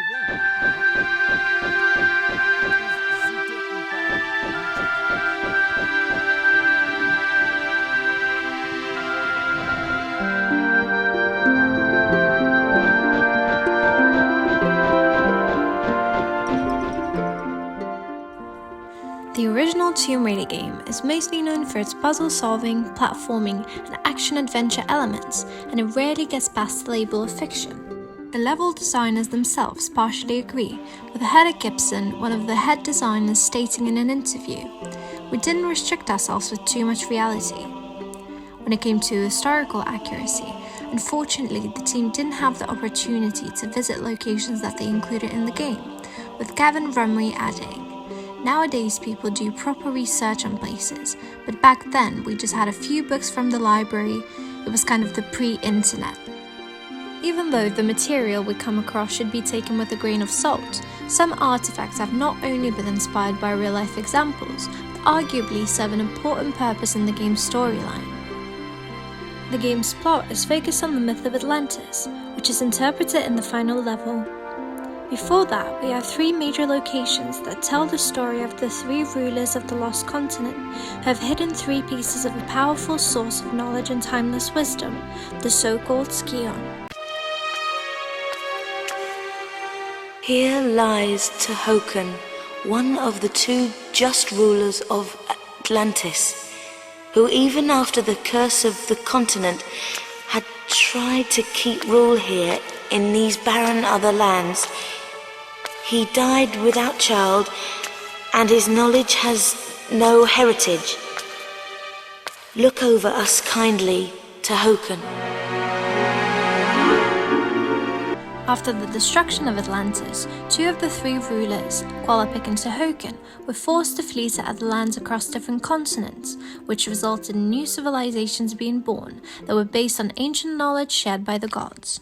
The original Tomb Raider game is mostly known for its puzzle-solving, platforming, and action-adventure elements, and it rarely gets past the label of fiction. The level designers themselves partially agree, with Heather Gibson, one of the head designers, stating in an interview, "We didn't restrict ourselves with too much reality." When it came to historical accuracy, unfortunately the team didn't have the opportunity to visit locations that they included in the game, with Gavin Rumry adding, "Nowadays people do proper research on places, but back then we just had a few books from the library. It was kind of the pre-internet." Even though the material we come across should be taken with a grain of salt, some artifacts have not only been inspired by real-life examples, but arguably serve an important purpose in the game's storyline. The game's plot is focused on the myth of Atlantis, which is interpreted in the final level. Before that, we have three major locations that tell the story of the three rulers of the Lost Continent who have hidden three pieces of a powerful source of knowledge and timeless wisdom, the so-called Skion. Here lies Tehokan, one of the two just rulers of Atlantis, who even after the curse of the continent had tried to keep rule here in these barren other lands. He died without child, and his knowledge has no heritage. Look over us kindly, Tehokan. After the destruction of Atlantis, two of the three rulers, Qualopik and Tehokan, were forced to flee to other lands across different continents, which resulted in new civilizations being born that were based on ancient knowledge shared by the gods.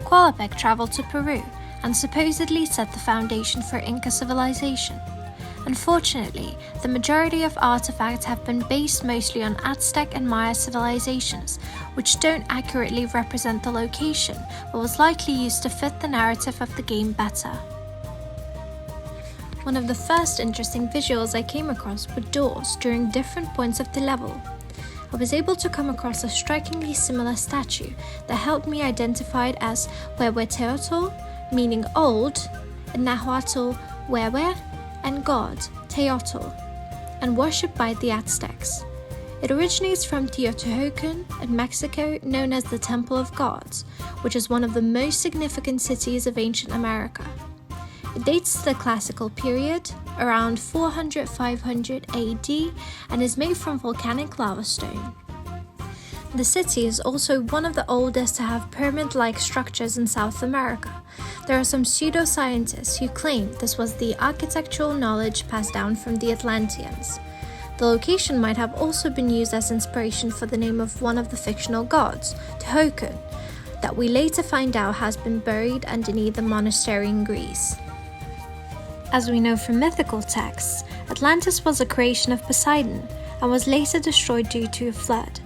Qualopik traveled to Peru and supposedly set the foundation for Inca civilization. Unfortunately, the majority of artifacts have been based mostly on Aztec and Maya civilizations, which don't accurately represent the location, but was likely used to fit the narrative of the game better. One of the first interesting visuals I came across were doors during different points of the level. I was able to come across a strikingly similar statue that helped me identify it as Huehueteotl, meaning old, in Nahuatl Huehue, and God, Teotl, and worshipped by the Aztecs. It originates from Teotihuacan in Mexico, known as the Temple of Gods, which is one of the most significant cities of ancient America. It dates to the classical period, around 400–500 AD, and is made from volcanic lava stone. The city is also one of the oldest to have pyramid-like structures in South America. There are some pseudoscientists who claim this was the architectural knowledge passed down from the Atlanteans. The location might have also been used as inspiration for the name of one of the fictional gods, Tehokan, that we later find out has been buried underneath the monastery in Greece. As we know from mythical texts, Atlantis was a creation of Poseidon and was later destroyed due to a flood.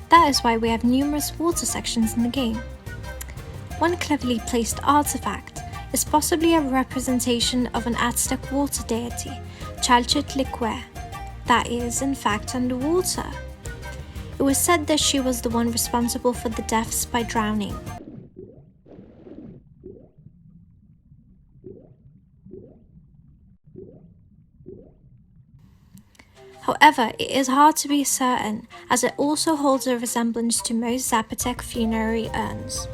That is why we have numerous water sections in the game. One cleverly placed artifact is possibly a representation of an Aztec water deity, Chalchitlicue, that is, in fact, underwater. It was said that she was the one responsible for the deaths by drowning. However, it is hard to be certain, as it also holds a resemblance to most Zapotec funerary urns.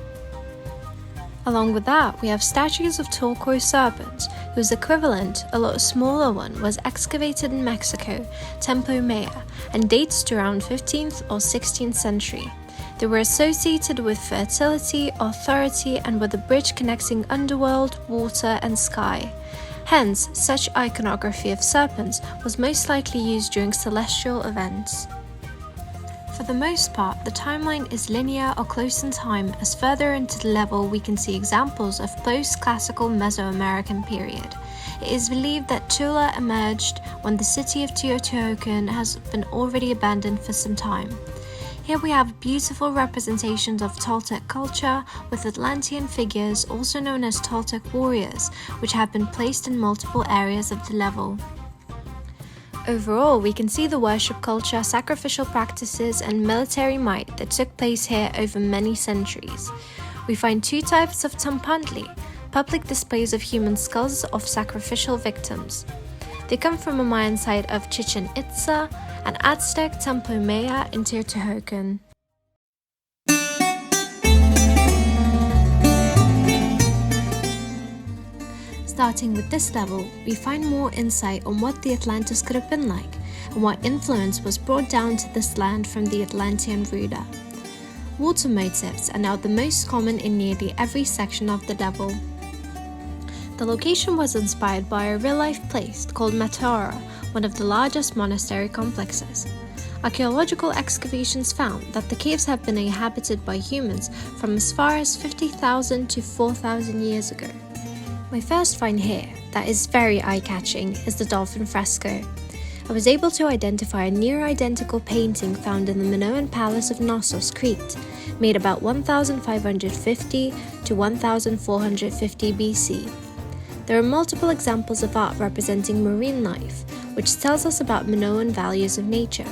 Along with that, we have statues of turquoise serpents, whose equivalent, a lot smaller one, was excavated in Mexico, Tempo Maya, and dates to around 15th or 16th century. They were associated with fertility, authority, and were the bridge connecting underworld, water, and sky. Hence, such iconography of serpents was most likely used during celestial events. For the most part, the timeline is linear or close in time, as further into the level we can see examples of post-classical Mesoamerican period. It is believed that Tula emerged when the city of Teotihuacan has been already abandoned for some time. Here we have beautiful representations of Toltec culture with Atlantean figures, also known as Toltec warriors, which have been placed in multiple areas of the level. Overall, we can see the worship culture, sacrificial practices, and military might that took place here over many centuries. We find two types of tampantli, public displays of human skulls of sacrificial victims. They come from a Mayan site of Chichen Itza and Aztec Tempo Maya in Teotihuacan. Starting with this level, we find more insight on what the Atlantis could have been like and what influence was brought down to this land from the Atlantean ruler. Water motifs are now the most common in nearly every section of the level. The location was inspired by a real-life place called Meteora, one of the largest monastery complexes. Archaeological excavations found that the caves have been inhabited by humans from as far as 50,000 to 4,000 years ago. My first find here, that is very eye-catching, is the dolphin fresco. I was able to identify a near-identical painting found in the Minoan Palace of Knossos, Crete, made about 1550 to 1450 BC. There are multiple examples of art representing marine life, which tells us about Minoan values of nature.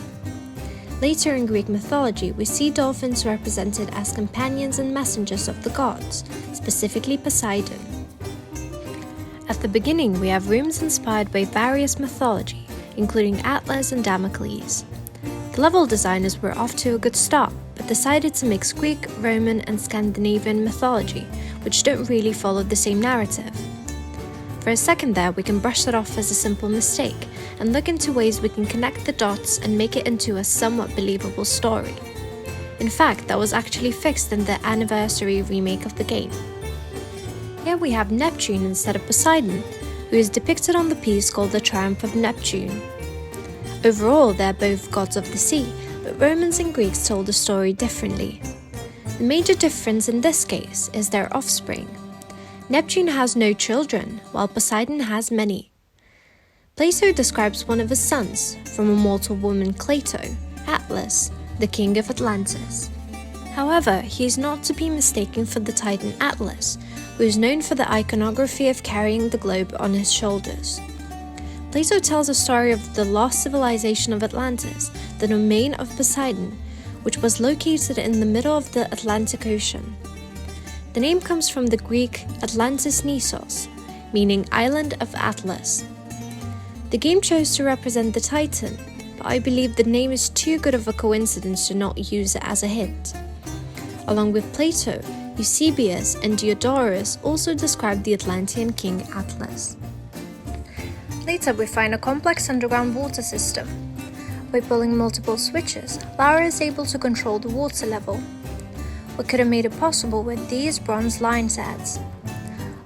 Later in Greek mythology, we see dolphins represented as companions and messengers of the gods, specifically Poseidon. At the beginning, we have rooms inspired by various mythology, including Atlas and Damocles. The level designers were off to a good start, but decided to mix Greek, Roman, and Scandinavian mythology, which don't really follow the same narrative. For a second there, we can brush that off as a simple mistake, and look into ways we can connect the dots and make it into a somewhat believable story. In fact, that was actually fixed in the anniversary remake of the game. Here we have Neptune instead of Poseidon, who is depicted on the piece called the Triumph of Neptune. Overall, they're both gods of the sea, but Romans and Greeks told the story differently. The major difference in this case is their offspring. Neptune has no children, while Poseidon has many. Plato describes one of his sons, from a mortal woman Cleito, Atlas, the king of Atlantis. However, he is not to be mistaken for the titan Atlas, who is known for the iconography of carrying the globe on his shoulders. Plato tells a story of the lost civilization of Atlantis, the domain of Poseidon, which was located in the middle of the Atlantic Ocean. The name comes from the Greek Atlantis Nissos, meaning Island of Atlas. The game chose to represent the Titan, but I believe the name is too good of a coincidence to not use it as a hint. Along with Plato, Eusebius and Diodorus also describe the Atlantean king Atlas. Later, we find a complex underground water system. By pulling multiple switches, Lara is able to control the water level. What could have made it possible were these bronze line sets.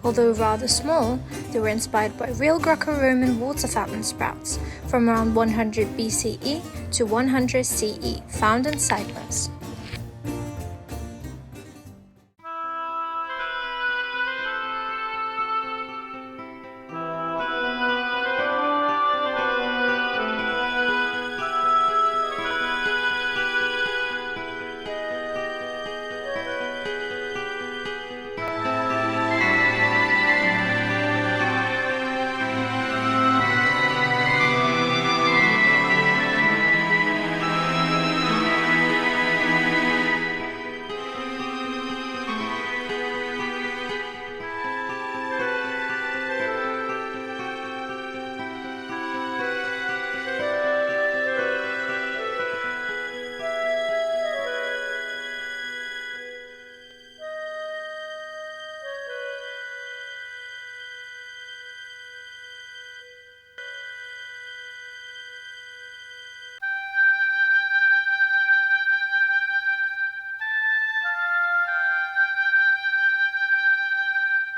Although rather small, they were inspired by real Greco-Roman water fountain sprouts from around 100 BCE to 100 CE found in Cyprus.